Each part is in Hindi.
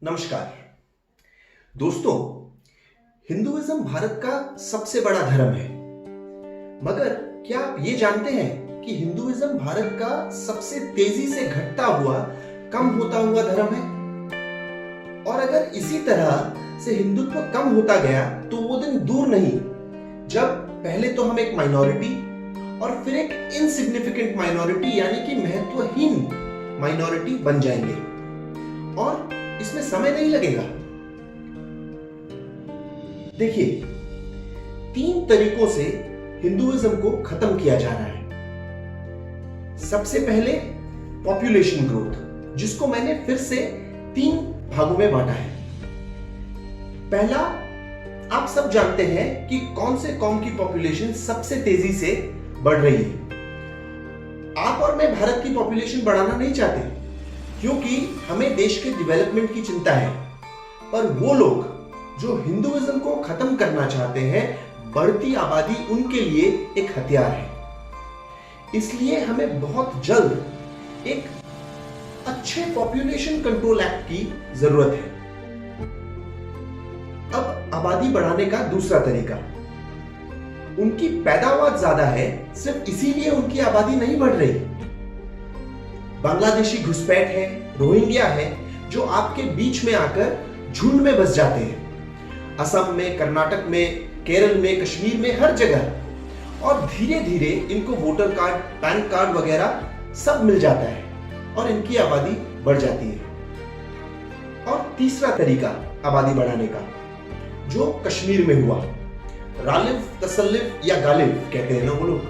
नमस्कार दोस्तों। हिंदुइज्म भारत का सबसे बड़ा धर्म है, मगर क्या आप ये जानते हैं कि हिंदुइज्म भारत का सबसे तेजी से घटता हुआ, कम होता हुआ धर्म है। और अगर इसी तरह से हिंदुत्व कम होता गया तो वो दिन दूर नहीं जब पहले तो हम एक माइनॉरिटी और फिर एक इनसिग्निफिकेंट माइनॉरिटी यानी कि महत्वहीन माइनॉरिटी बन जाएंगे, और इसमें समय नहीं लगेगा। देखिए, 3 तरीकों से हिंदुइज्म को खत्म किया जा रहा है। सबसे पहले पॉपुलेशन ग्रोथ, जिसको मैंने फिर से 3 भागों में बांटा है। पहला, आप सब जानते हैं कि कौन से कौम की पॉपुलेशन सबसे तेजी से बढ़ रही है। आप और मैं भारत की पॉपुलेशन बढ़ाना नहीं चाहते, क्योंकि हमें देश के डेवलपमेंट की चिंता है। पर वो लोग जो हिंदुइज्म को खत्म करना चाहते हैं, बढ़ती आबादी उनके लिए एक हथियार है। इसलिए हमें बहुत जल्द एक अच्छे पॉपुलेशन कंट्रोल एक्ट की जरूरत है। अब आबादी बढ़ाने का दूसरा तरीका, उनकी पैदावार ज्यादा है, सिर्फ इसीलिए उनकी आबादी नहीं बढ़ रही। बांग्लादेशी घुसपैठ है, रोहिंग्या है, जो आपके बीच में आकर झुंड में बस जाते हैं। असम में, कर्नाटक में, केरल में, कश्मीर में, हर जगह। और धीरे धीरे इनको वोटर कार्ड, पैन कार्ड वगैरह सब मिल जाता है और इनकी आबादी बढ़ जाती है। और तीसरा तरीका आबादी बढ़ाने का, जो कश्मीर में हुआ, रालिफ, तसल्लिफ या गालिब कहते हैं ना वो लोग,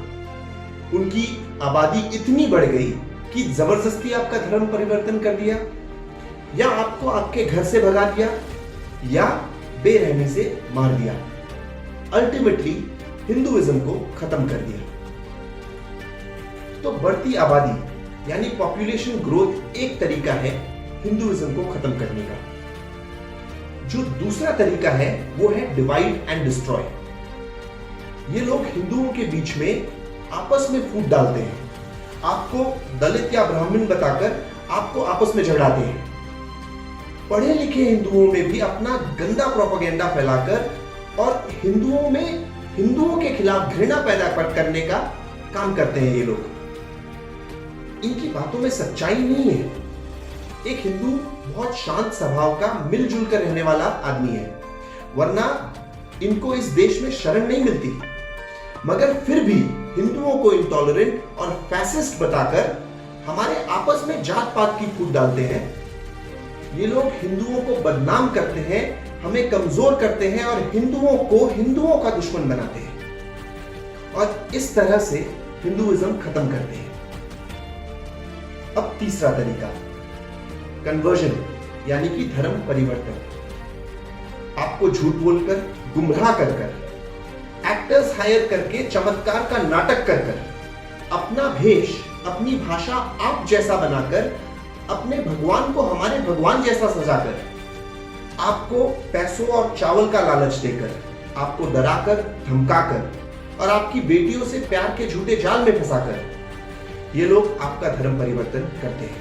उनकी आबादी इतनी बढ़ गई कि जबरदस्ती आपका धर्म परिवर्तन कर दिया, या आपको आपके घर से भगा दिया, या बेरहमी से मार दिया। अल्टीमेटली हिंदुइज्म को खत्म कर दिया। तो बढ़ती आबादी यानी पॉपुलेशन ग्रोथ एक तरीका है हिंदुइज्म को खत्म करने का। जो दूसरा तरीका है वो है डिवाइड एंड डिस्ट्रॉय। ये लोग हिंदुओं के बीच में आपस में फूट डालते हैं, आपको दलित या ब्राह्मण बताकर आपको आपस में झगड़ाते हैं। पढ़े लिखे हिंदुओं में भी अपना गंदा प्रोपेगेंडा फैलाकर और हिंदुओं के खिलाफ घृणा पैदा करने का काम करते हैं ये लोग। इनकी बातों में सच्चाई नहीं है। एक हिंदू बहुत शांत स्वभाव का, मिलजुल कर रहने वाला आदमी है, वरना इनको इस देश में शरण नहीं मिलती। मगर फिर भी हिंदुओं को इंटॉलरेंट और फैसिस्ट बताकर हमारे आपस में जात पात की फूट डालते हैं। ये लोग हिंदुओं को बदनाम करते हैं, हमें कमजोर करते हैं और हिंदुओं का दुश्मन बनाते हैं, और इस तरह से हिंदुइज्म खत्म करते हैं। अब तीसरा तरीका, कन्वर्जन यानी कि धर्म परिवर्तन। आपको झूठ बोलकर, गुमराह कर एक्टर्स हायर करके, चमत्कार का नाटक कर अपना भेष, अपनी भाषा आप जैसा बनाकर, अपने भगवान को हमारे भगवान जैसा सजाकर, आपको पैसों और चावल का लालच देकर, आपको डराकर, धमकाकर और आपकी बेटियों से प्यार के झूठे जाल में फंसाकर ये लोग आपका धर्म परिवर्तन करते हैं।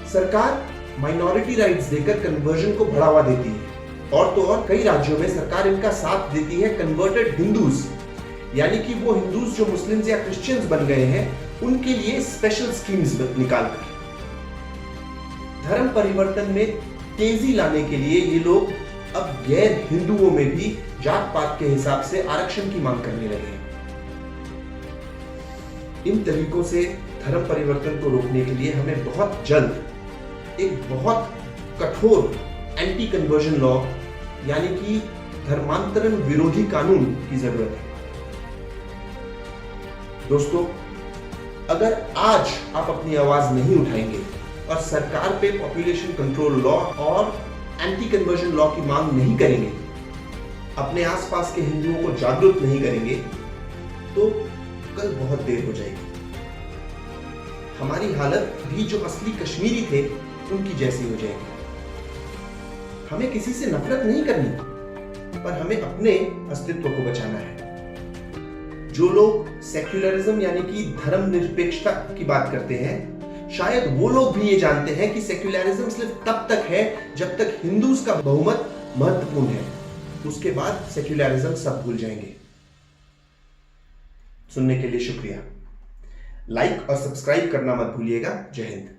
सरकार माइनॉरिटी राइट्स देकर कन्वर्जन को बढ़ावा देती है, और तो और कई राज्यों में सरकार इनका साथ देती है। कन्वर्टेड हिंदूज यानी कि वो हिंदूज जो मुस्लिम्स या क्रिश्चियंस बन गए हैं, उनके लिए स्पेशल स्कीम्स निकालकर धर्म परिवर्तन में तेजी लाने के लिए ये लोग अब गैर हिंदुओं में भी जात पात के हिसाब से आरक्षण की मांग करने लगे हैं। इन तरीकों से धर्म परिवर्तन को रोकने के लिए हमें बहुत जल्द एक बहुत कठोर एंटी कन्वर्जन लॉ यानी कि धर्मांतरण विरोधी कानून की जरूरत है। दोस्तों, अगर आज आप अपनी आवाज नहीं उठाएंगे और सरकार पे पॉपुलेशन कंट्रोल लॉ और एंटी कन्वर्जन लॉ की मांग नहीं करेंगे, अपने आसपास के हिंदुओं को जागरूक नहीं करेंगे, तो कल बहुत देर हो जाएगी। हमारी हालत भी जो असली कश्मीरी थे उनकी जैसी हो जाएगी। हमें किसी से नफरत नहीं करनी, पर हमें अपने अस्तित्व को बचाना है। जो लोग सेक्युलरिज्म यानी कि धर्म निरपेक्षता की बात करते हैं, शायद वो लोग भी ये जानते हैं कि सेक्युलरिज्म सिर्फ तब तक है जब तक हिंदूज का बहुमत महत्वपूर्ण है, उसके बाद सेक्युलरिज्म सब भूल जाएंगे। सुनने के लिए शुक्रिया। लाइक और सब्सक्राइब करना मत भूलिएगा। जय हिंद।